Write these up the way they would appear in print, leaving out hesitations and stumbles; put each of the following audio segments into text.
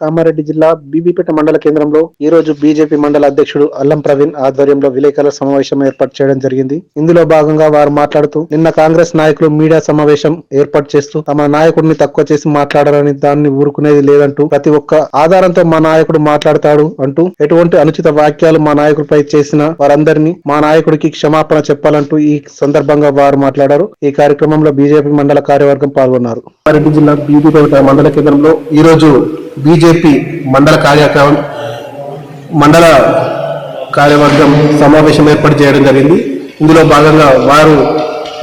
కామారెడ్డి జిల్లా బీబీపేట మండల కేంద్రంలో ఈ రోజు బీజేపీ మండల అధ్యక్షుడు అల్లం ప్రవీణ్ ఆధ్వర్యంలో విలేకరుల సమావేశం ఏర్పాటు చేయడం జరిగింది. ఇందులో భాగంగా వారు మాట్లాడుతూ నిన్న కాంగ్రెస్ నాయకులు మీడియా సమావేశం ఏర్పాటు చేస్తూ తమ నాయకుడిని తక్కువ చేసి మాట్లాడారని, దాన్ని ఊరుకునేది లేదంటూ ప్రతి ఒక్క ఆధారంతో మా నాయకుడు మాట్లాడతాడు అంటూ ఎటువంటి అనుచిత వాక్యాలు మా నాయకుడిపై చేసిన వారందరినీ మా నాయకుడికి క్షమాపణ చెప్పాలంటూ ఈ సందర్భంగా వారు మాట్లాడారు. ఈ కార్యక్రమంలో బీజేపీ మండల కార్యవర్గం పాల్గొన్నారు. కామారెడ్డి జిల్లా బీబీపేట మండల కేంద్రంలో ఈ రోజు బీజేపీ మండల కార్యవర్గం సమావేశం ఏర్పాటు చేయడం జరిగింది. ఇందులో భాగంగా వారు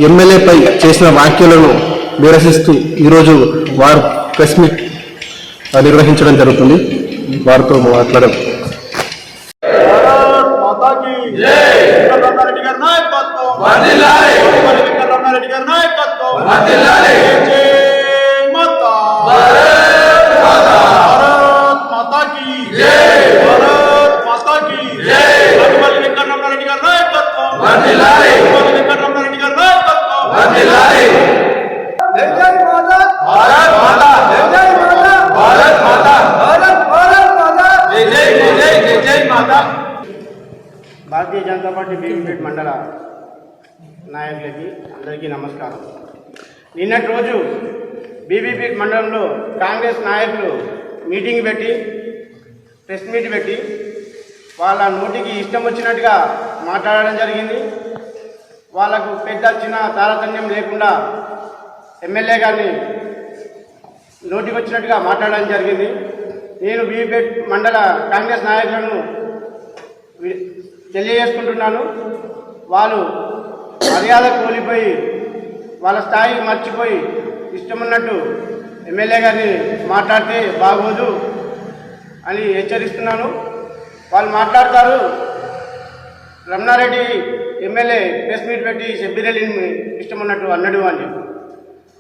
ఎమ్మెల్యేపై చేసిన వ్యాఖ్యలను నిరసిస్తూ ఈరోజు వారు ప్రెస్ మీట్ నిర్వహించడం జరుగుతుంది. వారితో మాట్లాడడం భారతీయ జనతా పార్టీ బీబీపేట మండల నాయకులకి అందరికీ నమస్కారం. నిన్నటి రోజు బీబీపేట మండలంలో కాంగ్రెస్ నాయకులు మీటింగ్ పెట్టి ప్రెస్ మీట్ పెట్టి వాళ్ళ నోటికి ఇష్టం వచ్చినట్టుగా మాట్లాడడం జరిగింది. వాళ్ళకు పెద్ద చిన్న తారతమ్యం లేకుండా ఎమ్మెల్యే గారిని నోటికి వచ్చినట్టుగా మాట్లాడడం జరిగింది. నేను బీబీపేట మండల కాంగ్రెస్ నాయకులను తెలియజేసుకుంటున్నాను. వాళ్ళు మర్యాద కోల్పోయి వాళ్ళ స్థాయి మర్చిపోయి ఇష్టమున్నట్టు ఎమ్మెల్యే గారిని మాట్లాడితే బాగోదు అని హెచ్చరిస్తున్నాను. వాళ్ళు మాట్లాడతారు, రమణారెడ్డి ఎమ్మెల్యే ప్రెస్ మీట్ పెట్టి షబ్బీరెడ్డిని ఇష్టమున్నట్టు అన్నాడు అని చెప్పి.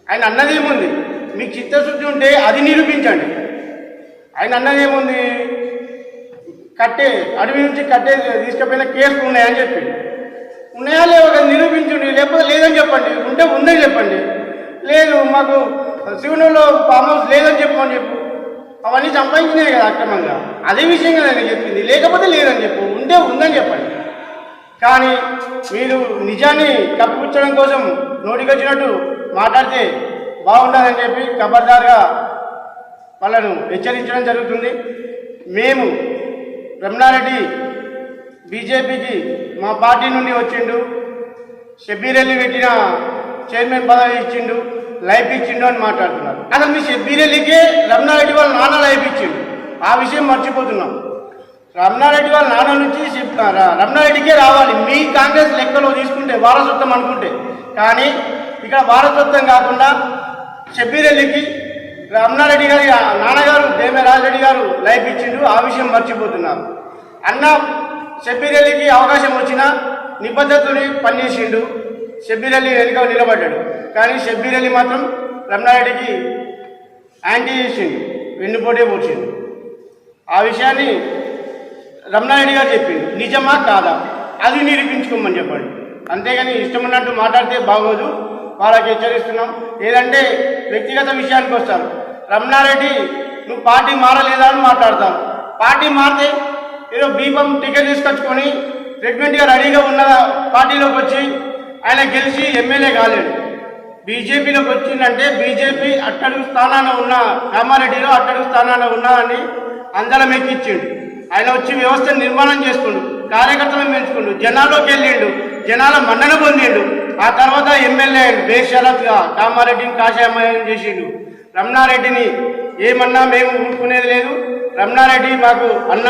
ఆయన అన్నదేముంది? మీకు చిత్తశుద్ధి ఉంటే అది నిరూపించండి. ఆయన అన్నదేముంది? అడవి నుంచి కట్టే తీసుకుపోయిన కేసులు ఉన్నాయని చెప్పి, ఉన్నాయా లేవో కదా నిరూపించండి. లేకపోతే లేదని చెప్పండి, ఉంటే ఉందని చెప్పండి. లేదు మాకు శివునిలో ఫామ్ హౌస్ లేదని చెప్పమని చెప్పు. అవన్నీ సంపాదించినాయి కదా అక్రమంగా, అదే విషయం కదా నేను చెప్పింది. లేకపోతే లేదని చెప్పు, ఉంటే ఉందని చెప్పండి. కానీ మీరు నిజాన్ని కప్పిపుచ్చడం కోసం నోటికొచ్చినట్టు మాట్లాడితే బాగుండదని చెప్పి ఖబర్దార్గా వాళ్ళను హెచ్చరించడం జరుగుతుంది. మేము రమణారెడ్డి బీజేపీకి మా పార్టీ నుండి వచ్చిండు, షబ్బీరెల్లి పెట్టిన చైర్మన్ పదవి ఇచ్చిండు, లైఫ్ ఇచ్చిండు అని మాట్లాడుతున్నారు. అసలు మీ షబ్బీరెల్లికే రమణారెడ్డి వాళ్ళ నాన్న లైఫ్ ఇచ్చిండు, ఆ విషయం మర్చిపోతున్నాం. రమణారెడ్డి వాళ్ళ నాన్న నుంచి రమణారెడ్డికే రావాలి మీ కాంగ్రెస్ లెక్కలో తీసుకుంటే, వారసత్వం అనుకుంటే. కానీ ఇక్కడ వారసత్వం కాకుండా షబ్బీరెల్లికి రమణారెడ్డి గారి నాన్నగారు దేమే రాజరెడ్డి గారు లైఫ్ ఇచ్చిండు, ఆ విషయం మర్చిపోతున్నారు. అన్న షబ్బీరెల్లికి అవకాశం వచ్చినా నిబద్ధతని పనిచేసిండు, షబ్బీరెల్లి వెనుక నిలబడ్డాడు. కానీ షబ్బీరెల్లి మాత్రం రమణారెడ్డికి యాంటీ చేసిండు, వెన్నుపోటే పోచిండు. ఆ విషయాన్ని రమణారెడ్డి గారు చెప్పిండు. నిజమా కాదా అది నిరూపించుకోమని చెప్పండి. అంతేగాని ఇష్టమున్నట్టు మాట్లాడితే బాగోదు, వాళ్ళకి హెచ్చరిస్తున్నాం. ఏదంటే వ్యక్తిగత విషయానికి వస్తారు. రమణారెడ్డి నువ్వు పార్టీ మారలేదా అని మాట్లాడతావు. పార్టీ మారితే ఏదో బీపం టికెట్ తీసుకొచ్చుకొని ట్రీట్మెంట్గా రెడీగా ఉన్న పార్టీలోకి వచ్చి ఆయన గెలిచి ఎమ్మెల్యే కాలేడు. బీజేపీలోకి వచ్చిందంటే బీజేపీ అట్టడుగు స్థానాన ఉన్న కామారెడ్డిలో అట్టడుగు స్థానాన ఉన్నా అని అందరం ఎక్కిచ్చిండు. ఆయన వచ్చి వ్యవస్థను నిర్మాణం చేసుకుండు, కార్యకర్తలను పెంచుకుండు, జనాల్లోకి వెళ్ళిండు, జనాల మన్నన పొందిండు. ఆ తర్వాత ఎమ్మెల్యే బేషరత్గా కామారెడ్డిని కాషాయమయం చేసిండు. రమణారెడ్డిని ఏమన్నా మేము ఊరుకునేది లేదు. రమణారెడ్డి మాకు అన్న,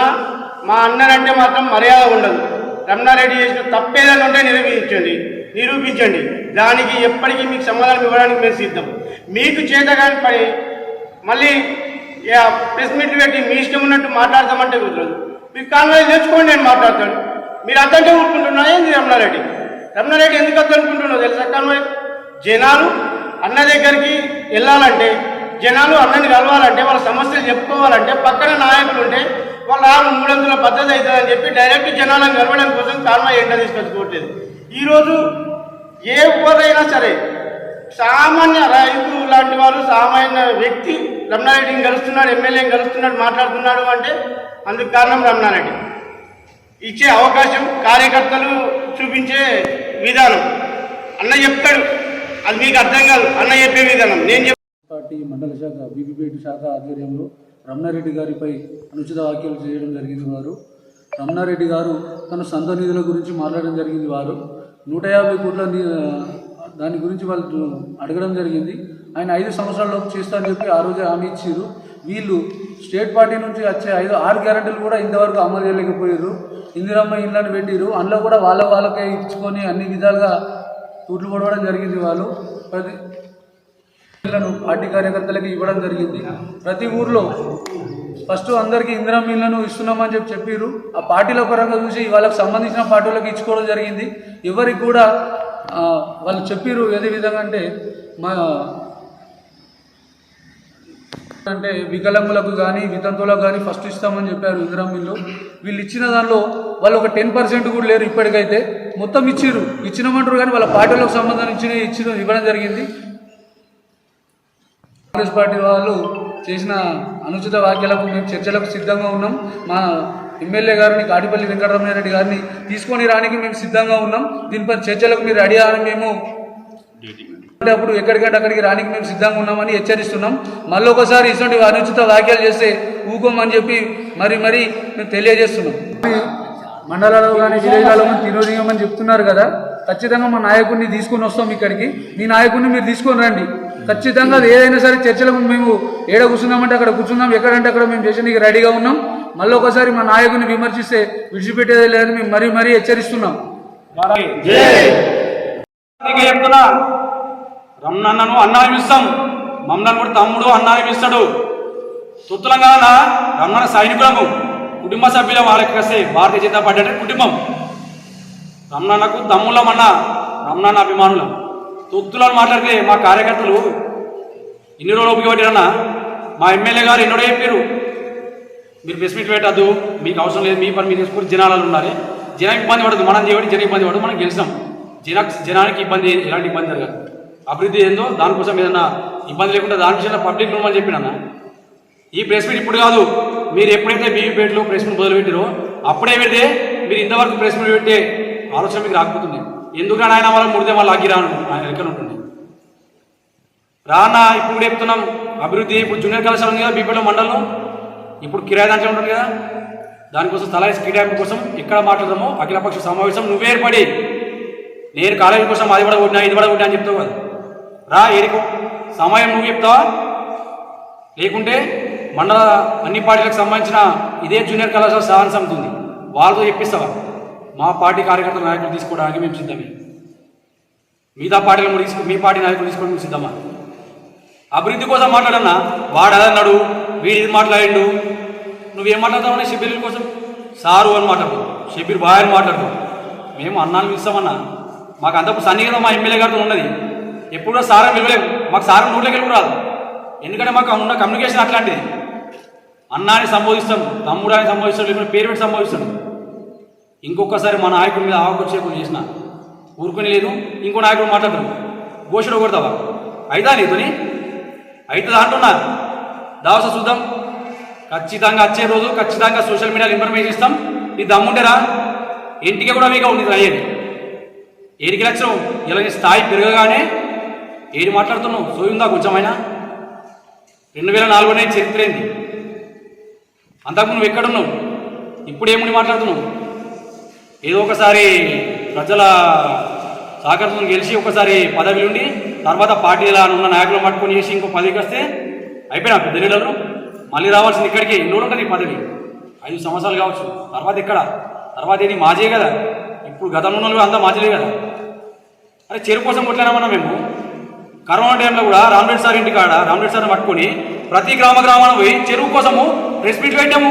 మా అన్ననంటే మాత్రం మర్యాద ఉండదు. రమణారెడ్డి చేసిన తప్పేదని ఉంటే నిరూపించండి. దానికి ఎప్పటికీ మీకు సమాధానం ఇవ్వడానికి మేము సిద్ధం. మీకు చేతగాని పని మళ్ళీ ప్రెస్ మీట్ పెట్టి మీ ఇష్టం ఉన్నట్టు మాట్లాడతామంటే కుదరదు. మీరు కాన్వాయిస్ తెచ్చుకోండి, నేను మాట్లాడతాను. మీరు అద్దంటే ఊరుకుంటున్నా ఏంది? రమణారెడ్డి ఎందుకు వద్దనుకుంటున్నావు తెలుసా? కాన్వాయిస్ జనాలు అన్న దగ్గరికి వెళ్ళాలంటే, జనాలు అన్నని కలవాలంటే, వాళ్ళ సమస్యలు చెప్పుకోవాలంటే పక్కన నాయకులు ఉంటే వాళ్ళు 300 పద్ధతి అవుతుందని చెప్పి డైరెక్ట్ జనాలను కలవడం కోసం కాన్వాయ్ ఎండ తీసుకొచ్చుకోవట్లేదు. ఈరోజు ఏ ఊరైనా సరే సామాన్య రైతు లాంటి వాళ్ళు సామాన్య వ్యక్తి రమణారెడ్డిని కలుస్తున్నాడు, ఎమ్మెల్యేని కలుస్తున్నాడు, మాట్లాడుతున్నాడు అంటే అందుకు కారణం రమణారెడ్డి ఇచ్చే అవకాశం, కార్యకర్తలు చూపించే విధానం. అన్న చెప్తాడు, అది మీకు అర్థం కాదు, అన్న చెప్పే విధానం. నేను పార్టీ మండల శాఖ బీపీపేట శాఖ ఆధ్వర్యంలో రమణారెడ్డి గారిపై అనుచిత వ్యాఖ్యలు చేయడం జరిగింది. వారు రమణారెడ్డి గారు తన సొంత నిధుల గురించి మాట్లాడడం జరిగింది. వారు 150 కోట్ల దాని గురించి వాళ్ళు అడగడం జరిగింది. ఆయన 5 సంవత్సరాల్లోపు చేస్తారని చెప్పి ఆ రోజే హామీ ఇచ్చారు. వీళ్ళు స్టేట్ పార్టీ నుంచి వచ్చే 6 గ్యారెంటీలు కూడా ఇంతవరకు అమలు చేయలేకపోయారు. ఇందిరమ్మ ఇళ్ళని పెట్టిరు, అందులో కూడా వాళ్ళకే ఇచ్చుకొని అన్ని విధాలుగా తూట్లు పడవడం జరిగింది. వాళ్ళు ఇళ్లను పార్టీ కార్యకర్తలకి ఇవ్వడం జరిగింది. ప్రతి ఊర్లో ఫస్ట్ అందరికీ ఇందిరమ్మ ఇళ్లను ఇస్తున్నామని చెప్పారు. ఆ పార్టీల పరంగా చూసి వాళ్ళకి సంబంధించిన పార్టీలకు ఇచ్చుకోవడం జరిగింది. ఎవరికి కూడా వాళ్ళు చెప్పారు ఏదే విధంగా అంటే వికలాంగులకు కానీ వితంతువులకు కానీ ఫస్ట్ ఇస్తామని చెప్పారు ఇందిరమ్మ ఇల్లు. వీళ్ళు ఇచ్చిన దానిలో వాళ్ళు ఒక 10% కూడా లేరు ఇప్పటికైతే. మొత్తం ఇచ్చినామంటారు కానీ వాళ్ళ పార్టీలకు సంబంధించిన ఇవ్వడం జరిగింది. కాంగ్రెస్ పార్టీ వాళ్ళు చేసిన అనుచిత వ్యాఖ్యలకు మేము చర్చలకు సిద్ధంగా ఉన్నాం. మా ఎమ్మెల్యే గారిని కాటిపల్లి వెంకటరమణారెడ్డి గారిని తీసుకొని రానికి మేము సిద్ధంగా ఉన్నాం. దీనిపై చర్చలకు మీరు రెడీ అని మేము అప్పుడు ఎక్కడికంటే అక్కడికి రానికి మేము సిద్ధంగా ఉన్నామని హెచ్చరిస్తున్నాం. మళ్ళీ ఒకసారి ఇటువంటి అనుచిత వ్యాఖ్యలు చేస్తే ఊకోమని చెప్పి మరి మేము తెలియజేస్తున్నాం. మండలాల్లో కానీ విలేజ్లలో కానీ తిరోదీయమని చెప్తున్నారు కదా, ఖచ్చితంగా మా నాయకుడిని తీసుకొని వస్తాం ఇక్కడికి. మీ నాయకుడిని మీరు తీసుకొని రండి. ఖచ్చితంగా ఏదైనా సరే చర్చలకు మేము ఏడ కూర్చున్నామంటే అక్కడ కూర్చున్నాం, ఎక్కడంటే అక్కడ మేము చేసేందుకు రెడీగా ఉన్నాం. మళ్ళీ ఒకసారి మా నాయకుడిని విమర్శిస్తే విడిచిపెట్టేదే లేదని మేము మరీ హెచ్చరిస్తున్నాం. చెప్తున్నా, రమణన్నను అన్నాయమిస్తాం, మమ్మల్ని కూడా తమ్ముడు అన్నాయమిస్తాడు. తుత్తులంగా రమణ సైనికులము, కుటుంబ సభ్యుల వాళ్ళకి వస్తే భారతీయ జనతా పార్టీ అంటే కుటుంబం. రమణన్నకు తమ్ముళ్ళమన్నా, రమణన్న అభిమానులం. తొత్తులను మాట్లాడితే మా కార్యకర్తలు ఇన్ని రోజులు ఉపయోగపడిరన్నా. మా ఎమ్మెల్యే గారు ఎన్నడో చెప్పారు, మీరు ప్రెస్ మీట్ పెట్టద్దు, మీకు అవసరం లేదు, మీ పని మీరు చేసుకుని జనాలు ఉన్నారు, జనం ఇబ్బంది పడదు, మనం చేయబడి జనం ఇబ్బంది పడదు, మనం గెలిచినాం. జనానికి ఇబ్బంది, ఎలాంటి ఇబ్బంది జరగదు. అభివృద్ధి ఏందో దానికోసం ఏదన్నా ఇబ్బంది లేకుండా దాని విషయంలో పబ్లిక్ రూమని చెప్పినన్నా. ఈ ప్రెస్ మీట్ ఇప్పుడు కాదు, మీరు ఎప్పుడైతే బీవీపేటలో ప్రెస్ మీట్ మొదలుపెట్టారో అప్పుడే పెడితే మీరు ఇంతవరకు ప్రెస్ మీట్ పెట్టే ఆలోచన మీకు రాకపోతుంది. ఎందుకని ఆయన వాళ్ళని ముడితే వాళ్ళు ఆగిరాను ఆయన లెక్కన ఉంటుంది. రానా ఇప్పుడు చెప్తున్నాం అభివృద్ధి. ఇప్పుడు జూనియర్ కళాశాల ఉంది కదా బీపీలో మండలంలో, ఇప్పుడు కిరాయి దాంట్లో ఉంటుంది కదా, దానికోసం స్థల కేటాయింపు కోసం ఎక్కడ మాట్లాడదామో అఖిలపక్ష సమావేశం నువ్వే ఏర్పడి, నేను కాలేజీ కోసం అది కూడా కొట్టినా ఇది కూడా కొట్టినా అని చెప్తావు కదా, రా ఏరికో సమయం నువ్వు చెప్తావా, లేకుంటే మండల అన్ని పార్టీలకు సంబంధించిన ఇదే జూనియర్ కళాశాల సహాయ సమితి ఉంది వాళ్ళతో చెప్పిస్తావా? మా పార్టీ కార్యకర్తల నాయకులు తీసుకోవడానికి మేము సిద్ధమే. మిగతా పార్టీలు మీ పార్టీ నాయకులు తీసుకోవడానికి మేము సిద్ధమా? అభివృద్ధి కోసం మాట్లాడన్నా వాడు అదన్నాడు, వీడు ఇది మాట్లాడిండు, నువ్వేం మాట్లాడతావని షబీర్ కోసం సారు అని మాట్లాడతావు, షబీర్ బాయ్ అని మాట్లాడతావు. మేము అన్నాను ఇస్తామన్నా, మాకు అంతప్పుడు సన్నిహితం మా ఎమ్మెల్యే గారితో ఉన్నది. ఎప్పుడో సారం విలువలేము, మాకు సారం నోట్లోకి వెళ్ళి రాదు. ఎందుకంటే మాకు ఉన్న కమ్యూనికేషన్ అట్లాంటిది. అన్నాన్ని సంబోధిస్తాం, తమ్ముడాన్ని సంబోధిస్తాం, లేకుంటే పేరు పెట్టి సంబోధిస్తాడు. ఇంకొకసారి మా నాయకుడి మీద ఆవకొచ్చేపు చేసిన ఊరుకొని లేదు. ఇంకో నాయకుడు మాట్లాడతాడు, ఘోషణ కొడతావా? అయితా నీతోని అవుతుందా అంటున్నా. దావస చూద్దాం, ఖచ్చితంగా వచ్చే రోజు ఖచ్చితంగా సోషల్ మీడియాలో ఇన్ఫర్మేషన్ ఇస్తాం. నీ దమ్ముంటేరా ఇంటికి కూడా మీకు ఉంది అయ్యేది. ఏడికి లక్షం ఇలా నీ స్థాయి పెరగగానే ఏది మాట్లాడుతున్నావు? సోయుందా కొంచెమైనా? 2004 అనేది చరిత్ర ఏంది? అంతకు నువ్వు ఎక్కడున్నావు? ఇప్పుడు ఏముండి మాట్లాడుతున్నావు? ఏదో ఒకసారి ప్రజల సహకారంతో గెలిచి ఒకసారి పదవి ఉండి తర్వాత పార్టీలో ఉన్న నాయకులు పట్టుకొని చేసి ఇంకో పదవికి వస్తే అయిపోయినా పెద్ద లీడర్లు. మళ్ళీ రావాల్సింది ఇక్కడికి. ఎన్నో ఉంటుంది ఈ పదవి, 5 సంవత్సరాలు కావచ్చు. తర్వాత ఎక్కడ? తర్వాత ఏది మాజే కదా. ఇప్పుడు గతంలో ఉన్న అంతా మాజీలే కదా. అరే చెరువు కోసం కొట్లామన్నా మేము. కరోనా టైంలో కూడా రామరెడ్డి సార్ ఇంటి కాడ రామరెడ్డి సార్ని పట్టుకొని ప్రతి గ్రామాన్ని పోయి చెరువు కోసము ప్రెస్ మీట్ పెట్టాము.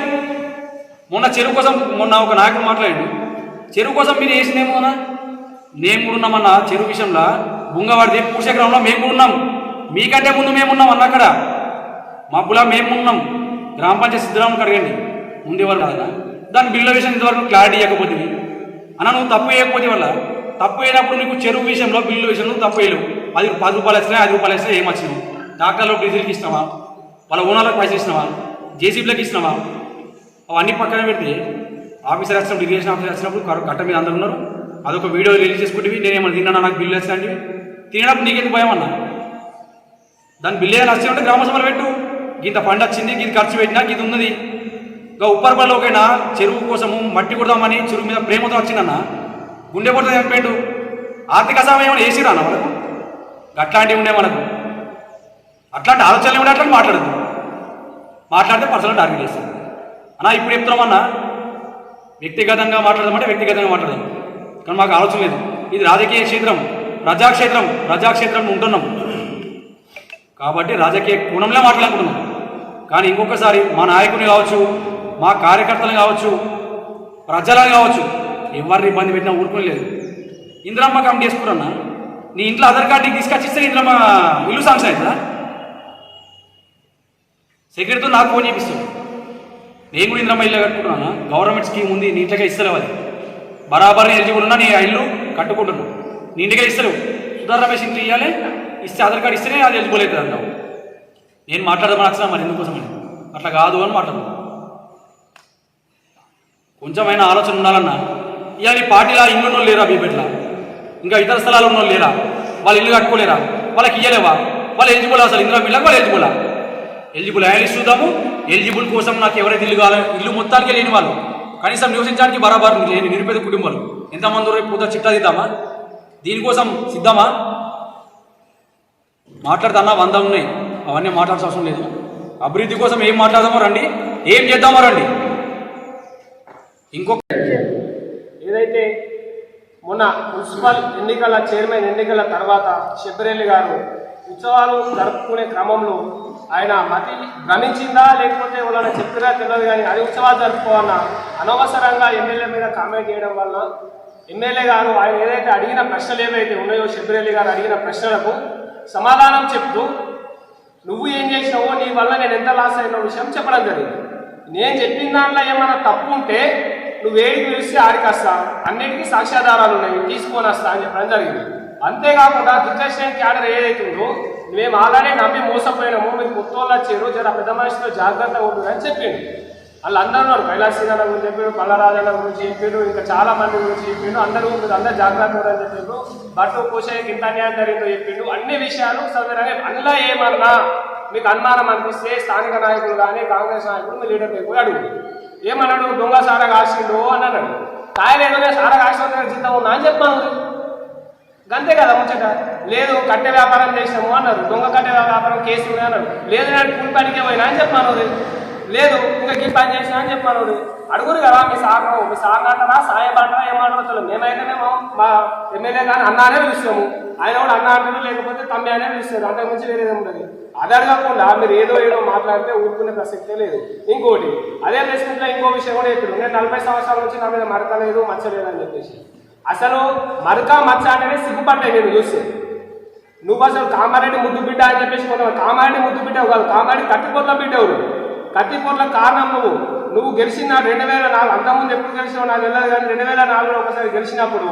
మొన్న చెరువు కోసం ఒక నాయకుడు మాట్లాడాడు, చెరువు కోసం మీరు వేసిందేమోనా? మేము కూడా ఉన్నామన్నా చెరువు విషయంలో. బుంగవాడిది పూర్శగ్రామంలో మేము కూడా ఉన్నాం, మీకంటే ముందు మేమున్నాం అన్న. అక్కడ మా బులా మేము ఉన్నాం. గ్రామ పంచాయతీ సిద్ధరామని అడగండి ముందేవాళ్ళు కాదన్నా. దాని బిల్లు విషయం ఇంతవరకు క్లారిటీ ఇవ్వకపోతే అన్న, నువ్వు తప్పు వేయకపోతే వల్ల తప్పు అయినప్పుడు నీకు చెరువు విషయంలో బిల్లు విషయంలో తప్పు వేయలేవు. 10 రూపాయలు వచ్చినా 5 రూపాయలు వచ్చినా ఏం వచ్చినావు? డాక్టర్లో డీజిల్కి ఇచ్చినావా? వాళ్ళ ఓనర్లకు పైసలు ఇచ్చినావా? జేసీబీలకు ఇచ్చినావా? అవన్నీ పక్కన పెడితే ఆఫీసర్ వచ్చినప్పుడు ఇరిగేషన్ ఆఫీసర్ వచ్చినప్పుడు కట్ట మీద అందరు ఉన్నారు. అదొక వీడియో రిలీజ్ చేసుకుంటే నేనేమన్నా తిన్నా నాకు బిల్లు వేస్తాంటి తినడానికి నీకెందుకు భయం అన్నా? దాని బిల్లు ఏదైనా వచ్చి ఉంటే గ్రామ సభలు పెట్టు. ఇంత ఫండ్ వచ్చింది, ఇది ఖర్చు పెట్టినా ఇది ఉన్నది. ఇంకా ఉప్పరపల్లిలోకైనా చెరువు కోసము మట్టి కొడదామని చెరువు మీద ప్రేమతో వచ్చిందన్న గుండె కొడతా చనిపోయాడు. ఆర్థిక సహాయం ఏమైనా వేసిరా అన్న మనకు? అట్లాంటివి ఉండే మనకు. అట్లాంటి ఆలోచనలు ఉండే అట్లా మాట్లాడదు. మాట్లాడితే పర్సనల్ టార్గెట్ చేస్తాం అన్న. ఇప్పుడు చెప్తున్నామన్నా వ్యక్తిగతంగా మాట్లాడదామంటే వ్యక్తిగతంగా మాట్లాడదాం, కానీ మాకు ఆలోచన లేదు. ఇది రాజకీయ క్షేత్రం, ప్రజాక్షేత్రం ఉంటున్నాం కాబట్టి రాజకీయ కోణంలో మాట్లాడుకుంటున్నాం. కానీ ఇంకొకసారి మా నాయకుని కావచ్చు, మా కార్యకర్తలు కావచ్చు, ప్రజలను కావచ్చు, ఎవరిని ఇబ్బంది పెట్టినా ఊరుకుని లేదు. ఇందిరమ్మ కమిటీ చేసుకున్నా నీ ఇంట్లో ఆధార్ కార్డు తీసుకొచ్చిస్తే ఇందిరమ్మ ఇల్లు సాంక్షన్ అవుతుందా? సెక్రటరీతో నాకు ఫోన్ చేపిస్తాను. నేను కూడా ఇందిరమ్మ ఇల్లు కట్టుకుంటున్నా, గవర్నమెంట్ స్కీమ్ ఉంది, నీ ఇంటిగా ఇస్తలేవు. అది బరాబర్ ఎలిజిబుల్ ఉన్నా నీ ఇల్లు కట్టుకుంటున్నావు, నీ ఇంటిగా ఇస్తలేవు. సుధార్ రమేష్ ఇంట్లో ఇవ్వాలి, ఇస్తే ఆధార్ కార్డు ఇస్తేనే అది ఎలిజిబుల్ అవుతుంది అంటావు. నేను మాట్లాడదామని వచ్చినా మరి ఎందుకోసమని అట్లా కాదు అని మాట్లాడదు. కొంచెమైనా ఆలోచన ఉండాలన్నా. ఇవాళ ఈ పార్టీలో ఇల్లు ఉన్నోళ్ళు లేరా? బీపేట్ల ఇంకా ఇతర స్థలాలు ఉన్నోళ్ళు లేరా? వాళ్ళు ఇల్లు కట్టుకోలేరా? వాళ్ళకి ఇయ్యలేవా? వాళ్ళు ఎలిజిబుల్ అసలు ఇందులో పిల్లలకు వాళ్ళు ఎలిజిబుల్ అయ్యాలి చూద్దాము. ఎలిజిబుల్ కోసం నాకు ఎవరైతే ఇల్లు కావాలి, ఇల్లు మొత్తానికి లేని వాళ్ళు, కనీసం నివసించడానికి బరాబర్ లేని నిరుపేద కుటుంబాలు ఎంతమంది రేపు పూత చిట్టా తీద్దామా? దీనికోసం సిద్ధమా? మాట్లాడుతున్నా 100 ఉన్నాయి, అవన్నీ మాట్లాడాల్సిన అవసరం లేదు. అభివృద్ధి కోసం ఏం మాట్లాడదామో రండి, ఏం చేద్దామో రండి. ఇంకొక ఏదైతే మొన్న మున్సిపల్ ఎన్నికల చైర్మన్ ఎన్నికల తర్వాత శబరిరెడ్డి గారు ఉత్సవాలు జరుపుకునే క్రమంలో ఆయన మతి భ్రమించిందా లేకపోతే వాళ్ళని చెప్పినా తెలియదు, కానీ అది ఉత్సవాలు జరుపుకోవాలన్న అనవసరంగా ఎమ్మెల్యే మీద కామెంట్ చేయడం వల్ల ఎమ్మెల్యే గారు ఆయన ఏదైతే అడిగిన ప్రశ్నలు ఏవైతే ఉన్నాయో శబరిరెడ్డి గారు అడిగిన ప్రశ్నలకు సమాధానం చెప్తూ నువ్వు ఏం చేసినావో, నీ వల్ల నేను ఎంత లాస్ అయిన విషయం చెప్పడం జరిగింది. నేను చెప్పిన దాంట్లో ఏమైనా తప్పు ఉంటే నువ్వు ఏడికి పిలిస్తే ఆడికి వస్తా, అన్నిటికీ సాక్ష్యాధారాలు ఉన్నాయి, తీసుకొని వస్తా అని చెప్పడం జరిగింది. అంతేకాకుండా దుర్దర్శన్ క్యాడర్ ఏదైతుందో మేము ఆల్రెడీ నమ్మి మోసపోయినాము, మీరు కొత్తోళ్ళు వచ్చారు, జర పెద్ద మనిషితో జాగ్రత్తగా ఉంటుంది అని చెప్పిండు. వాళ్ళందరూ ఉన్నారు, కైలాసీనాథ గురించి చెప్పాడు, పల్లరాజన్న గురించి చెప్పాడు, ఇంకా చాలా మంది గురించి చెప్పిండు. అందరూ జాగ్రత్త అని చెప్పిండు. బట్టు కోశయ్యకి ఇంత అన్యాయం జరిగిందో చెప్పిండు. అన్ని విషయాలు సవివరంగా. అందులో ఏమన్నా మీకు అనుమానం అనిపిస్తే స్థానిక నాయకులు కానీ కాంగ్రెస్ నాయకులు మీ లీడర్ పోయి అడుగు. ఏమన్నాడు? దొంగ సారా కాసిండు అని అన్నాడు. కాయలు ఏదైనా సారా కాసిన జీతం ఉన్నా అని చెప్పాను. అంతే కదా ముచ్చట. లేదు కట్టె వ్యాపారం చేసినాము అన్నారు, దొంగ కట్టె వ్యాపారం కేసు అన్నాడు. లేదు నేను కూలి పనికే పోయినా అని చెప్పాను. లేదు ఇంకా ఈ పని చేసినా అని చెప్పాను. అడుగురు కదా మీ సార్ అంటారా, సాయం అంటారా, ఏమంటారో. మేమైతే మేము మా ఎమ్మెల్యే కానీ అన్నానే పిలుస్తాము, ఆయన కూడా అన్న అంటారు, లేకపోతే తమ్మి అనే పిలుస్తారు, అంతకు మించి వేరేది ఉంటుంది. అది అడగకుండా మీరు ఏదో మాట్లాడితే ఊరుకునే ప్రసక్తే లేదు. ఇంకోటి అదే ప్రెసిడెంట్లో ఇంకో విషయం కూడా చెప్పాడు. నేను 40 సంవత్సరాల నుంచి నా మీద మరక లేదు, మచ్చ లేదు అని చెప్పేసి. అసలు మరక మచ్చ అంటేనే సిగ్గుపడ్డాయి నేను చూస్తే. నువ్వు అసలు కామారెడ్డి ముద్దు బిడ్డ అని చెప్పేసి కొన్నావు. కామారెడ్డి ముద్దు బిడ్డవు కాదు, కామారెడ్డి కత్తిపోట్ల బిడ్డవు. కత్తిపోట్ల కారణం నువ్వు గెలిచిన 2004, అంతకుముందు ఎప్పుడు గెలిచినావు నాకు తెలియదు, కానీ 2004లో ఒకసారి గెలిచినప్పుడు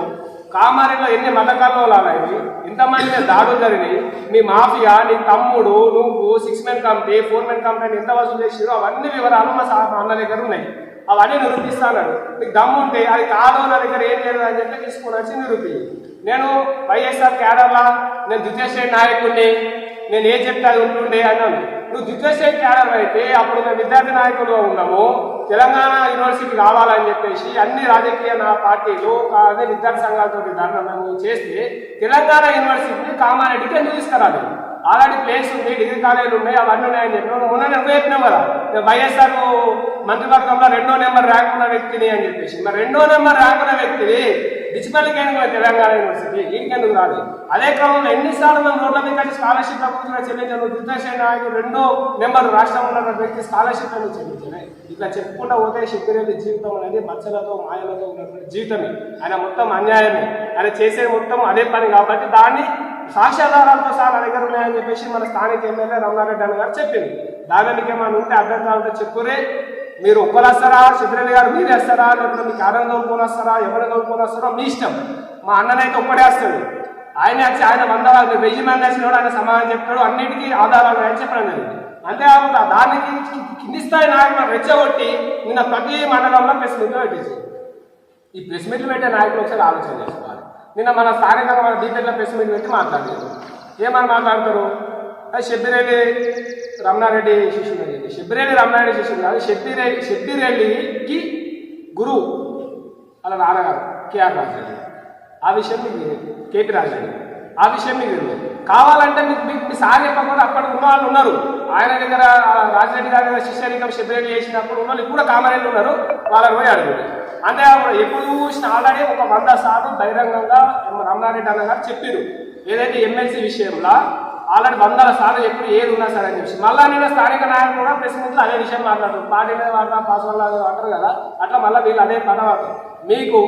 కామారెడ్డిలో ఎన్ని మతకాల్లో లాగాయి, ఇంతమంది దాడులు జరిగినాయి. మీ మాఫియా, నీ తమ్ముడు, నువ్వు 6 మెన్ కమిటీ 4 మెన్ కమిటీ ఎంత వసూలు చేసిరో అవన్నీ వివరాలు మా అన్న దగ్గర ఉన్నాయి. అవన్నీ నిరూపిస్తాను. నీకు దమ్ము ఉంటే అది కాదు, నా దగ్గర ఏం లేదు అని చెప్పి తీసుకుని వచ్చి నిరూపి. నేను వైఎస్ఆర్ క్యాడర్లా నేను ద్వితీయ నాయకుడిని, నేను ఏం చెప్తే అది ఉంటుండే అన్నాను. నువ్వు ద్వితీయ క్యాడర్ అయితే అప్పుడు మేము విద్యార్థి నాయకులుగా ఉన్నాము, తెలంగాణ యూనివర్సిటీ కావాలని చెప్పేసి అన్ని రాజకీయ పార్టీలు అన్ని విద్యార్థి సంఘాలతో ధర్నా మేము చేస్తే తెలంగాణ యూనివర్సిటీని కామారెడ్డికి ఎందుకు తీసుకురాలి? ఆల్రెడీ ప్లేస్ ఉంది, డిగ్రీ కాలేజీలు ఉన్నాయి, అవన్నీ ఉన్నాయని చెప్పి మొన్న నువ్వు చెప్పినావు కదా, వైఎస్ఆర్ మంత్రివర్గంలో 2వ నెంబర్ ర్యాంక్ ఉన్న వ్యక్తిని అని చెప్పేసి. మరి 2వ నెంబర్ ర్యాంక్ ఉన్న వ్యక్తిని డిజిటల్కి ఎందుకు తెలంగాణ యూనివర్సిటీ ఇంకెందుకు రాదు? అదే క్రమంలో ఎన్నిసార్లు మేము రోడ్ల మీద కలిసి స్కాలర్షిప్ చెల్లించాను. ద్వితీయ నాయకుడు 2వ నెంబర్ రాష్ట్రంలో ఉన్న వ్యక్తి స్కాలర్షిప్ అని చెల్లించాను. ఇట్లా చెప్పుకుంటూ పోతే శబరిరెడ్డి జీవితం అనేది మచ్చలతో మాయలతో ఉన్నటువంటి జీవితమే. ఆయన మొత్తం అన్యాయమే, ఆయన చేసే మొత్తం అదే పని. కాబట్టి దాన్ని సాక్ష్యాధారాలతో సహా నా దగ్గర ఉన్నాయని చెప్పేసి మన స్థానిక ఎమ్మెల్యే రమణారెడ్డి అన్న గారు చెప్పింది. దానికి ఏమైనా ఉంటే అభ్యంతరాలతో చెప్పురే. మీరు ఒక్కరు వస్తారా, శబరిరెడ్డి గారు మీరు వేస్తారా, లేకపోతే మీకు ఆనందం తోలుకొని వస్తారా, ఎవరిని తోలుకొని వస్తారో మీ ఇష్టం. మా అన్ననైతే ఒక్కడే వస్తాడు. ఆయన వచ్చి ఆయన 1000 మంది వచ్చిన ఆయన సమాధానం చెప్తాడు, అన్నిటికీ ఆధారాలు ఆయన చెప్పడం జరిగింది. అంతేకాకుండా దానికి కింది స్థాయి నాయకులను రెచ్చగొట్టి నిన్న ప్రతి మండలంలో ప్రెస్ మీట్లు పెట్టేసి ఈ ప్రెస్ మీట్లు పెట్టే నాయకులు ఒకసారి ఆలోచన చేసుకోవాలి. నిన్న మన స్థానికంగా మన డీటెయిల్లో ప్రెస్ మీట్లు పెట్టి మాట్లాడలేదు. ఏమని మాట్లాడతారు? షెబ్బిరెడ్డి రమణారెడ్డి శిష్యుడు అని చెప్పి. షెబ్బిరెడ్డి రమణారెడ్డి శిష్యుడు కాదు, షెబ్బిరెడ్డికి గురువు అలా నాన్నగారు కేఆర్ రాజరెడ్డి. ఆ విషయం మీకు కేపీ రాజరెడ్డి ఆ విషయం మీకు తెలియదు. కావాలంటే మీకు సార్ చెప్పకుండా అప్పటికి ఉన్న వాళ్ళు ఉన్నారు. ఆయన దగ్గర రాజరెడ్డి గారి దగ్గర శిష్యరికం షెబ్బిరెడ్డి చేసినప్పుడు ఉన్న వాళ్ళు కూడా కామారెడ్డి ఉన్నారు, వాళ్ళని పోయి అడుగుతారు. అంతేకాకుండా ఎప్పుడు చూసిన ఆల్రెడీ ఒక 100 సార్లు బహిరంగంగా రమణారెడ్డి అన్న గారు చెప్పారు. ఏదైతే ఎమ్మెల్సీ విషయంలో ఆల్రెడీ 100 సార్లు ఎప్పుడు ఏది ఉన్నా సరే అని చెప్పి మళ్ళీ నేను స్థానిక నాయకులు కూడా ప్రెస్ మీట్లో అదే విషయం మాట్లాడతారు. పార్టీ మీద వాడతా పాస్వర్డ్ అంటారు కదా, అట్లా మళ్ళీ వీళ్ళు అదే పదం వాడతారు. మీకు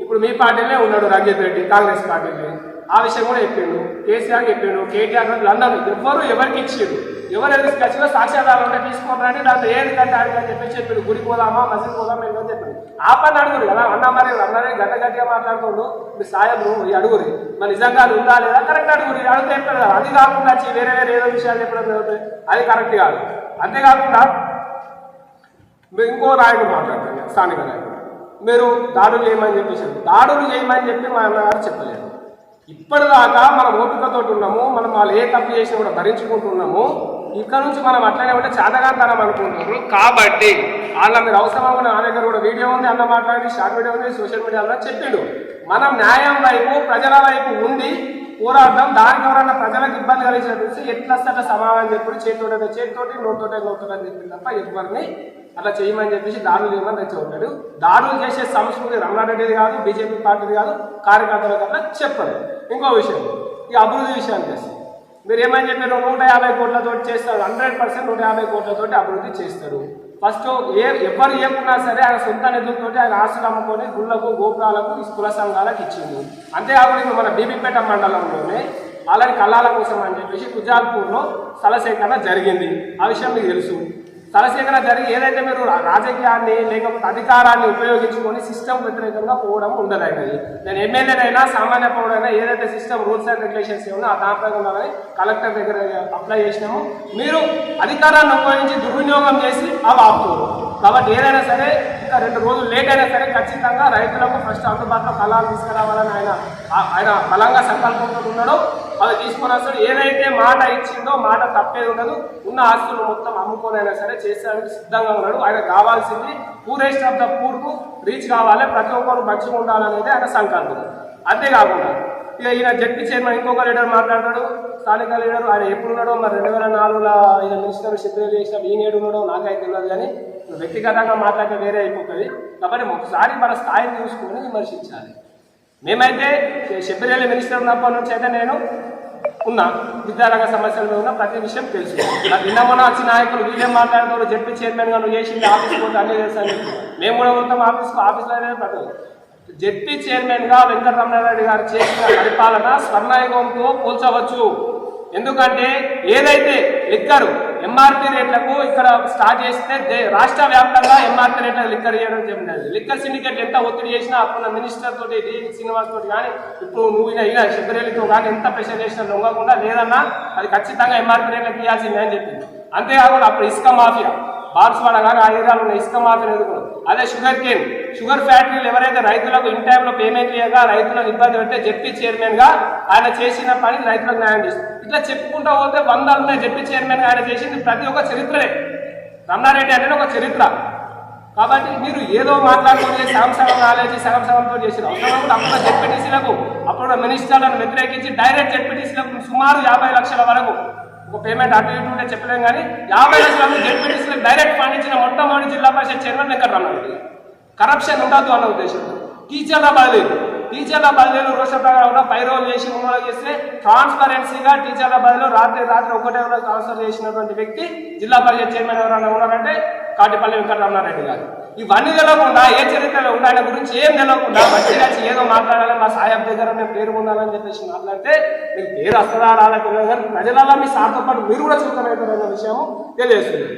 ఇప్పుడు మీ పార్టీలో ఉన్నాడు రంజిత్ రెడ్డి, కాంగ్రెస్ పార్టీలో ఆ విషయం కూడా చెప్పిండు. కేసీఆర్ చెప్పిండు, కేటీఆర్ అందరూ ఎవరికి ఇచ్చిండు, ఎవరు ఎదురు ఖచ్చితంగా సాక్ష్యాధారాలు ఉంటే తీసుకోవాలని దాంట్లో ఏది కంటే అడిగని చెప్పి గుడికి పోదామా మసీదు పోదామా ఏదో చెప్పాడు. ఆ పని అడుగురు కదా అన్న, మరి అన్నదే గట్టిగా మాట్లాడుతుండు మీ సాయబు ఈ అడుగురి మరి నిజంగా అది ఉందా లేదా కరెక్ట్ అడుగురి అడిగితే చెప్పాడు కదా. అది కాకుండా వేరే ఏదో విషయాలు చెప్పడం జరుగుతుంది, అది కరెక్ట్ కాదు. అంతేకాకుండా మీరు ఇంకో నాయకుడు మాట్లాడతారు, స్థానిక నాయకుడు, మీరు దాడులు చేయమని చెప్పేసారు. దాడులు చేయమని చెప్పి మా అన్నగారు చెప్పలేదు. ఇప్పటిదాకా మనం ఓపికతో ఉన్నాము, మనం వాళ్ళు ఏ తప్పు చేసినా కూడా భరించుకుంటున్నాము. ఇక్కడ నుంచి మనం అట్లనే ఉంటే చేతగాంతనం అనుకుంటున్నారు. కాబట్టి వాళ్ళ మీరు అవసరంగా నా దగ్గర కూడా వీడియో ఉంది, అన్న మాట్లాడి షార్ట్ వీడియో ఉంది, సోషల్ మీడియాలో చెప్పిండు. మనం న్యాయం వైపు ప్రజల వైపు ఉండి పోరాడడం, దానికి ఎవరన్నా ప్రజలకు ఇబ్బంది కలిగినట్టు ఎట్లా అట్లా సమాధానం చెప్పి చేతితోటి నోటితోటే అని చెప్పింది తప్ప ఎవరిని అట్లా చేయమని చెప్పేసి దాడులు చేయమని రెచ్చగొట్టాడు. దాడులు చేసే సంస్కృతి రమణారెడ్డిది కాదు, బీజేపీ పార్టీది కాదు, కార్యకర్తలకు అట్లా చెప్పదు. ఇంకో విషయం, ఈ అభివృద్ధి విషయాన్ని చేస్తాం. మీరు ఏమని చెప్పారు? 150 కోట్లతో చేస్తారు, 100% 150 కోట్లతో అభివృద్ధి చేస్తారు. ఫస్ట్ ఎవరు ఏమున్నా సరే ఆయన సొంత నిధులతో ఆయన ఆస్తులు అమ్ముకొని గుళ్ళకు గోపురాలకు కుల సంఘాలకు ఇచ్చింది. అంతేకాకుండా మన బీబీపేట మండలంలోనే అలాంటి కళాల కోసం అని చెప్పేసి కుజాల్పూర్లో స్థల సేకరణ జరిగింది. ఆ విషయం మీకు తెలుసు. స్థల సేకరణ జరిగి ఏదైతే మీరు రాజకీయాన్ని లేకపోతే అధికారాన్ని ఉపయోగించుకొని సిస్టమ్ వ్యతిరేకంగా పోవడం ఉండదైనది. నేను ఎమ్మెల్యేనైనా సామాన్య పౌరుడైనా ఏదైతే సిస్టమ్ రూల్స్ అండ్ రెగ్యులేషన్స్ ఏమో ఆ దాంట్లో ఉండాలని కలెక్టర్ దగ్గర అప్లై చేసినాము. మీరు అధికారాన్ని ఉపయోగించి దుర్వినియోగం చేసి అవి ఆపుతారు. కాబట్టి ఏదైనా సరే ఇంకా 2 రోజులు లేట్ అయినా సరే ఖచ్చితంగా రైతులకు ఫస్ట్ అందుబాటులో కళాలు తీసుకురావాలని ఆయన బలంగా సంకల్పంతో ఉన్నాడో అది తీసుకొని వస్తాడు. ఏదైతే మాట ఇచ్చిందో మాట తప్పేది ఉండదు. ఉన్న ఆస్తులు మొత్తం అమ్ముకోనైనా సరే చేసేందుకు సిద్ధంగా ఉన్నాడు. ఆయన కావాల్సింది పూరెస్ట్ ఆఫ్ ద పూర్కు రీచ్ కావాలి, ప్రతి ఒక్కరు మంచిగా ఉండాలనేది ఆయన సంకల్పం. అంతేకాకుండా ఇక ఈయన జడ్పీ చైర్మన్ ఇంకొక లీడర్ మాట్లాడతాడు, స్థానిక లీడర్. ఆయన ఎప్పుడున్నాడో మరి 2004లో ఈయన మినిస్టర్ షెబ్బిరెడ్డి చేసిన ఈయన ఏడున్నాడో నాకైతే తెలియదు, కానీ వ్యక్తిగతంగా మాట్లాడితే వేరే అయిపోతుంది. కాబట్టి ఒకసారి మన స్థాయిని చూసుకొని విమర్శించాలి. మేమైతే షెబ్బిరెడ్డి మినిస్టర్ ఉన్నప్పటి నుంచి అయితే నేను ఉన్నా, విద్యారంగ సమస్యల మీద ఉన్న ప్రతి విషయం తెలుసు. నాకు నిన్న మొన్న వచ్చి నాయకులు వీళ్ళేం మాట్లాడుతారు, జడ్పీ చైర్మన్గా నువ్వు చేసింది ఆఫీస్కి పోతే అన్నీ తెలుసని మేము కూడా పోతాం ఆఫీస్లో ప్రతి జడ్పీ చైర్మన్గా వెంకటరమణారెడ్డి గారు చేసిన పరిపాలన స్వర్ణయుగంతో పోల్చవచ్చు. ఎందుకంటే ఏదైతే లిక్కరు ఎంఆర్పీ రేట్లకు ఇక్కడ స్టార్ట్ చేస్తే రాష్ట్ర వ్యాప్తంగా ఎంఆర్పీ రేట్లకు లిక్కర్ చేయడం చెప్పినది. లిక్కర్ సిండికేట్ ఎంత ఒత్తిడి చేసినా అప్పుడు మినిస్టర్ తోటి శ్రీనివాస్ తోటి కానీ ఇప్పుడు నువ్వు అయినా షెబ్బిరెడ్డితో కానీ ఎంత ప్రెషర్ చేసినా లొంగకుండా లేదన్నా అది ఖచ్చితంగా ఎంఆర్పీ రేట్లకు తీయాల్సిందే అని చెప్పింది. అంతేకాకుండా అప్పుడు ఇసుక మాఫియా బాన్స్వాడ కానీ ఆ ఏరియాలో ఉన్న ఇసుక మాఫియా ఎదుర్కొన్నారు. అదే షుగర్ ఫ్యాక్టరీలు ఎవరైతే రైతులకు ఇన్ టైంలో పేమెంట్ చేయగా రైతులకు ఇబ్బంది పెడితే జడ్పీ చైర్మన్గా ఆయన చేసిన పని రైతులకు న్యాయం చేస్తుంది. ఇట్లా చెప్పుకుంటూ పోతే 100 ఉన్నాయి. జడ్పీ చైర్మన్గా ఆయన చేసింది ప్రతి ఒక్క చరిత్రే. రమణారెడ్డి అనేది ఒక చరిత్ర. కాబట్టి మీరు ఏదో మాట్లాడుకుంటే సగం నాలెడ్జ్ సగంతో చేసిన అవసరం కూడా అప్పుడు జడ్పీటీసీలకు అప్పుడు మినిస్టర్లను వ్యతిరేకించి డైరెక్ట్ జడ్పీటీసీలకు సుమారు 50 లక్షల వరకు ఒక పేమెంట్ అటు ఇటు ఉంటే చెప్పలేం, కానీ 50 లక్షల జడ్పీటీసీలకు డైరెక్ట్ ఫండ్ ఇచ్చిన మొట్టమొదటి జిల్లా పరిషత్ చైర్మన్ వెంకటరమణారెడ్డి. కరప్షన్ ఉండదు అన్న ఉద్దేశంతో టీచర్ల బదిలీలు రోష ప్రకారంగా పైరోలు చేసి ముమ్మలు చేస్తే ట్రాన్స్పరెన్సీగా టీచర్ల బదిలీలు రాత్రి ఒకటే ట్రాన్స్ఫర్ చేసినటువంటి వ్యక్తి జిల్లా పరిషత్ చైర్మన్ ఎవరైనా ఉన్నారంటే కాటిపల్లి వెంకటరమణారెడ్డి గారు. ఇవన్నీ తెలియకుండా ఏ చరిత్రలో ఉండే ఆయన గురించి ఏం తెలియకుండా మంచిగా ఏదో మాట్లాడాలి, మా సాహెబ్ దగ్గర మేము పేరు ఉండాలని చెప్పేసి మాట్లాడితే మీకు పేరు వస్తుందా రాదా తెలియదు, కానీ ప్రజలలో మీ సార్తో పాటు మీరు కూడా చూడమవుతారన్న విషయం తెలియజేస్తుంది.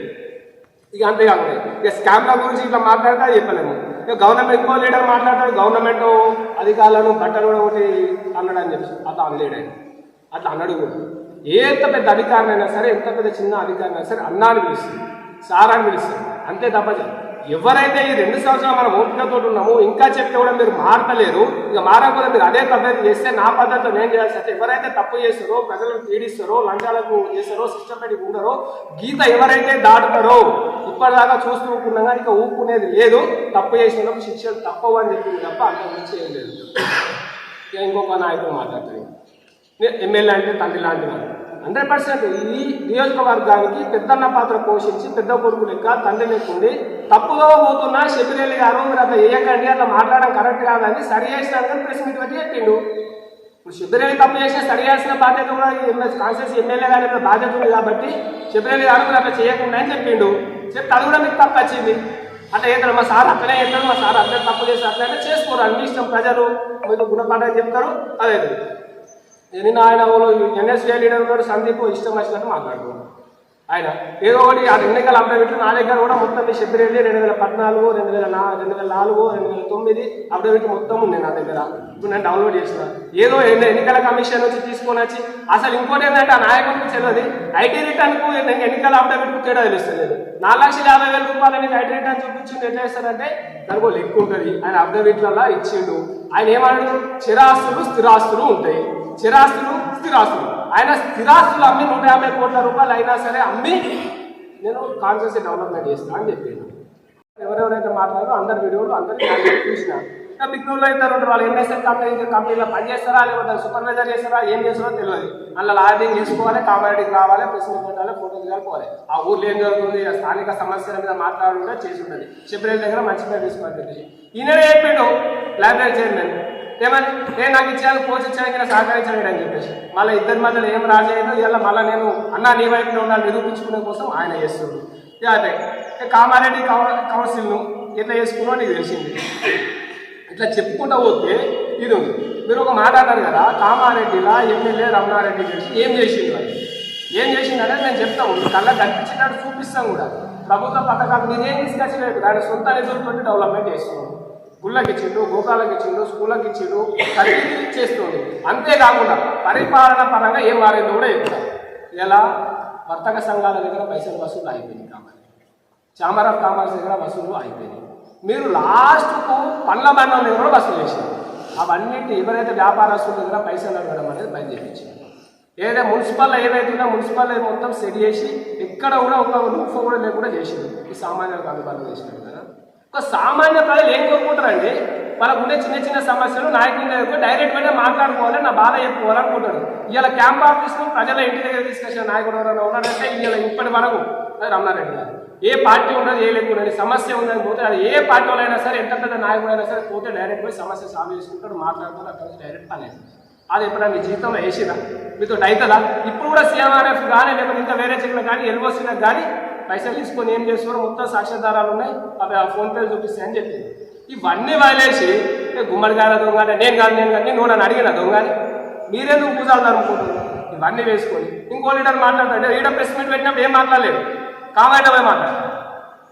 ఇక అంతేకాకుండా ఇక స్కామ్ల గురించి ఇట్లా మాట్లాడితే చెప్పలేము. ఇక గవర్నమెంట్ ఇంకో లీడర్ మాట్లాడతాడు, గవర్నమెంట్ అధికారులను బట్టలు కూడా ఒకటి అన్నాడు అని చెప్పి అతను లీడర్ అట్లా అన్నాడు కూడా. ఎంత పెద్ద అధికారులైనా సరే, ఎంత పెద్ద చిన్న అధికారులైనా సరే అన్నాన్ని పిలుస్తుంది, సారాన్ని పిలుస్తుంది, అంతే తప్ప ఎవరైతే ఈ 2 సంవత్సరాలు మనం ఓపికతో ఉన్నాము ఇంకా చెప్తే కూడా మీరు మారతలేరు, ఇక మారకపోతే మీరు అదే పద్ధతి చేస్తే నా పద్ధతిలో నేను చేయాల్సి వస్తే, ఎవరైతే తప్పు చేస్తారో, ప్రజలను పీడిస్తారో, లంచాలకు చేస్తారో, సిస్టమేటిక్ ఉండరో, గీత ఎవరైతే దాటుతారో ఇప్పటిదాకా చూస్తూకున్నాగా ఇక ఊపుకునేది లేదు, తప్పు చేసిన శిక్షలు తప్పవు అని చెప్పింది తప్ప అంత మించి ఏం లేదు. ఇంకొక నాయకుడు మాట్లాడుతుంది, ఎమ్మెల్యే అంటే తండ్రి లాంటి వాళ్ళు 100% ఈ నియోజకవర్గానికి పెద్దన్న పాత్ర పోషించి పెద్ద కొడుకు లెక్క తండ్రి లెక్కుండి తప్పుగా పోతున్నా శబిరెల్లి గారు మీరు అట్లా వేయకండి, అట్లా మాట్లాడడం కరెక్ట్ కాదని సరి చేసినాక ప్రెస్ మీట్ వచ్చి చెప్పిండు. ఇప్పుడు శబిరెల్లి తప్పు చేసిన సరి చేయాల్సిన బాధ్యత కూడా కాన్స్టిట్యూన్సీ ఎమ్మెల్యే గారి బాధ్యత ఉంది కాబట్టి శబిరెల్లి గారు మీరు అట్లా చేయకుండా అని చెప్పిండు. చెప్తే అది కూడా మీకు తప్పు వచ్చింది. అట్లా చేస్తాడు మా సార్ అట్లనే చేస్తాడు, మా సార్ అట్లనే తప్పు చేసి అట్లనే చేసుకోరు, అన్ని ఇష్టం ప్రజలు మీకు గుణపాఠం చెప్తారు. అదే నిన్న ఆయన ఎన్ఎస్ఏ లీడర్ ఉన్నాడు సందీప్, ఇష్టం వచ్చినట్టు మాట్లాడుతున్నాడు. ఆయన ఏదో ఒకటి ఆ ఎన్నికల అప్డేట్లు నా దగ్గర కూడా మొత్తం మీ శబిరెల్లి 2014, 2004, 2009 అప్డేట్ మొత్తం ఉంది నా దగ్గర. ఇప్పుడు నేను డౌన్లోడ్ చేసిన ఏదో ఎన్నికల కమిషన్ వచ్చి తీసుకొని వచ్చి అసలు ఇంకోటి ఏంటంటే ఆ నాయకుడికి తెలియదు ఐటీ రిటర్న్కు ఎన్నికల అప్డేట్కు తేడా తెలుస్తలేదు. 4,50,000 రూపాయలు నీకు ఐటీ రిటర్న్ చూపించింది ఎట్లా చేస్తారంటే దానికి లెక్క ఉంటుంది. ఆయన అప్డేట్లలో ఇచ్చిండు. ఆయన ఏమన్నాడు, చిరాస్తులు స్థిరాస్తులు ఉంటాయి, చిరాస్తులు స్థిరాస్తులు. ఆయన స్థిరాస్తులు అమ్మి 150 కోట్ల రూపాయలు అయినా సరే అమ్మి నేను కాన్స్టిట్యూన్సీ డెవలప్మెంట్ చేస్తాను అని చెప్పాను. ఎవరెవరైతే మాట్లాడారో అందరి వీడియోలు అందరికీ చూసిన బిగ్నూరులో అయితే వాళ్ళు ఎంఎస్ఎల్ కంపెనీలో పనిచేస్తారా, లేకపోతే సూపర్వైజర్ చేస్తారా, ఏం చేస్తారో తెలియదు. అందులో లాజింగ్ చేసుకోవాలి, కామారెడ్డికి రావాలి, ప్రెస్ మీట్ పెట్టాలి, ఫోటో దిగాలి, పోవాలి. ఆ ఊర్లో ఏం జరుగుతుంది, స్థానిక సమస్యల మీద మాట్లాడడం కూడా చేసి ఉంటుంది. శబిరెల్లి దగ్గర మంచి పేరు తీసుకోవాలి. ఈయన చెప్పిండు లైబ్రరీ చైర్మన్ ఏమని, నాకు ఇచ్చాను కోచ్ ఇచ్చాను నేను సహకరించాను అని చెప్పేసి మళ్ళీ ఇద్దరి మధ్యలో ఏం రాజేయదు. ఇలా మళ్ళీ నేను అన్నా నీ వైపులో ఉండాలి నిరూపించుకునే కోసం ఆయన చేస్తుంది. అదే కామారెడ్డి కౌన్సిల్ను ఎట్లా చేసుకున్నా నీకు తెలిసింది. ఇట్లా చెప్పుకుంటూ పోతే ఇది ఉంది. మీరు ఒక మాట అన్నారు కదా, కామారెడ్డిలా ఎమ్మెల్యే రమణారెడ్డి చేసి ఏం చేసిండు అని, ఏం చేసిండనే నేను చెప్తాను, కళ్ళ కనిపించినట్టు చూపిస్తాం కూడా. ప్రభుత్వ పథకాలు మీరేం తీసుకొచ్చలేదు, దాని సొంత నిధులతో డెవలప్మెంట్ చేస్తున్నాం. గుళ్ళకి ఇచ్చిండు, గోకాలకు ఇచ్చిండు, స్కూళ్ళకి ఇచ్చిండు, అన్నిటికీ చేస్తుంది. అంతేకాకుండా పరిపాలన పరంగా ఏం మారిందో కూడా చెప్తాం. ఇలా వర్తక సంఘాల దగ్గర పైసలు వసూలు అయిపోయింది, చామర్ ఆఫ్ కామర్స్ దగ్గర వసూలు అయిపోయినాయి. మీరు లాస్ట్కు పండ్ల బంధం దగ్గర వసూలు చేశారు. అవన్నిటి ఎవరైతే వ్యాపారస్తుల దగ్గర పైసలు అడగడం అనేది బంద్ చేయించారు. ఏదైతే మున్సిపల్లో ఏదైతుందో మున్సిపల్ మొత్తం సెట్ చేసి ఎక్కడ కూడా ఒక రూఫ్ కూడా లేకుండా చేసింది. ఈ సామాన్యులకు అందుబాటులో చేసినారు కదా. ఒక సామాన్య ప్రజలు ఏం కోరుకుంటారండి, వాళ్ళకు ఉండే చిన్న చిన్న సమస్యలు నాయకుల దగ్గర డైరెక్ట్గానే మాట్లాడుకోవాలి, నా బాధ చెప్పుకోవాలనుకుంటాడు. ఇవాళ క్యాంప్ ఆఫీస్లో ప్రజల ఇంటి దగ్గర తీసుకొచ్చిన నాయకుడు ఎవరైనా ఉన్నాడంటే ఇవాళ ఇప్పటి వరకు అది రమణారెడ్డి గారు. ఏ పార్టీ ఉండదు, ఏ లేకుండా సమస్య ఉందని పోతే అది ఏ పార్టీ వాళ్ళైనా సరే, ఎంత పెద్ద నాయకుడు అయినా సరే పోతే డైరెక్ట్ పోయి సమస్య సాల్వ్ చేసుకుంటాడు, మాట్లాడుతాడు, అక్కడ నుంచి డైరెక్ట్ పనేది. అది ఎప్పుడైనా మీ జీవితంలో వేసినా మీతో అవుతుందా? ఇప్పుడు కూడా సీఎంఆర్ఎఫ్ కానీ లేకపోతే ఇంకా వేరే చెట్లు కానీ ఎల్ఓసీలకు కానీ పైసలు తీసుకొని ఏం చేస్తున్నారు, మొత్తం సాక్ష్యాధారాలు ఉన్నాయి, అవి ఫోన్పేలు చూపిస్తాయని చెప్పింది. ఇవన్నీ వదిలేసి గుమ్మడికాయల దొంగ నేను కాదు నువ్వు నన్ను అడిగిన దొంగని మీరేందుకు పూజలు అనుకుంటున్నారు? ఇవన్నీ వేసుకొని ఇంకో లీడర్ మాట్లాడతాడు. ఈడ ప్రెస్ మీట్ పెట్టినప్పుడు ఏం మాట్లాడలేదు, కామెంట్ పోయి మాట్లాడతాడు.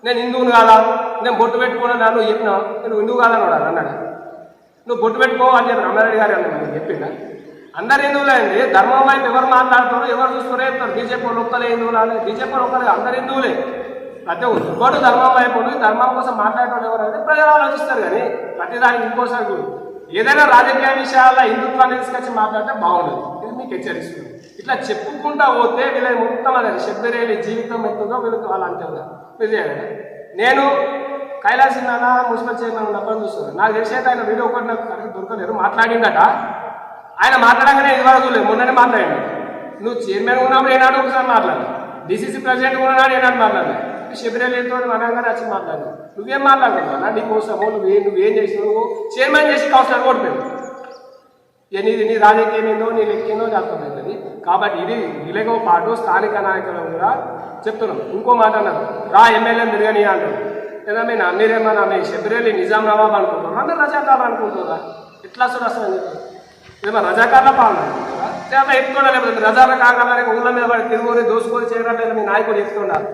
నేను హిందువుని కాదా, నేను బొట్టు పెట్టుకున్నా, నువ్వు చెప్పినావు నువ్వు హిందువు కాదని వాడు అన్నాడు. నువ్వు బొట్టు పెట్టుకో అని చెప్పి రమణారెడ్డి గారు అన్నాడు చెప్పిందా? అందరు హిందువులే అండి. ధర్మం వైపు ఎవరు మాట్లాడుతారు, ఎవరు చూస్తారో చెప్తారు. బీజేపీ వాళ్ళు ఒక్కలే హిందువులు అని, బీజేపీ వాళ్ళు ఒక్కరు అందరు హిందువులే. ప్రతి ఒక్కటి ధర్మం వైపు ధర్మం కోసం మాట్లాడేవాళ్ళు ఎవరంటే ప్రజలు ఆలోచిస్తారు. కానీ ప్రతిదానికి ఇంకోసారి కూడా ఏదైనా రాజకీయ విషయాల్లో హిందుత్వాన్ని తీసుకొచ్చి మాట్లాడితే బాగుండదు. ఇది మీకు హెచ్చరిస్తుంది. ఇట్లా చెప్పుకుంటా పోతే వీళ్ళ మొత్తం అదే శబిరెల్లి జీవితం ఎంతుందో వీళ్ళకి వాళ్ళు అంతే ఉన్నారు. మీరు చేయాలి. నేను కైలాసి నాన్న మున్సిపల్ చైర్మన్ ఉన్నప్పుడు చూస్తున్నాను. నాకు తెలిసేది ఆయన వీడియో ఒకటి నాకు కరెక్ట్ దొరకలేరు. మాట్లాడిందట, ఆయన మాట్లాడగానే ఇది వరకు లేదు, మొన్ననే మాట్లాడింది. నువ్వు చైర్మన్ ఉన్నప్పుడు ఏనాడు ఒకసారి మాట్లాడు, డిసిసి ప్రెసిడెంట్ ఉన్నాడు ఏనాడు మాట్లాడు, శబిరెల్లితో అనగానే వచ్చి మాట్లాడు. నువ్వేం మాట్లాడుతున్నావు నీకోసము, నువ్వేం చేసినావు, నువ్వు చైర్మన్ చేసి కౌన్సిలర్ ఓడిపోయావు. నీ రాజకీయం ఏందో నీ లెక్కేందో అర్థమవుతుంది. కాబట్టి ఇది వీళ్ళతో పాటు స్థానిక నాయకులు కూడా చెప్తున్నాం. ఇంకో మాట అన్నారు, రా ఎమ్మెల్యే తిరగని అంటారు. లేదా మీరేమన్నా మీ శబిరెల్లి నిజాం నవాబ్ అనుకుంటున్నారు, అందరు రజాకారులు అనుకుంటున్నారా? ఎట్లా అసలు ఏమో రజాకారుల పాలన చేత ఎత్తుకోవడం, లేకపోతే రజాకారుల ఊళ్ళ మీద వాడు తిరుగుని దోసుకొని చేయడం మీ నాయకుడు చెప్తున్నారు.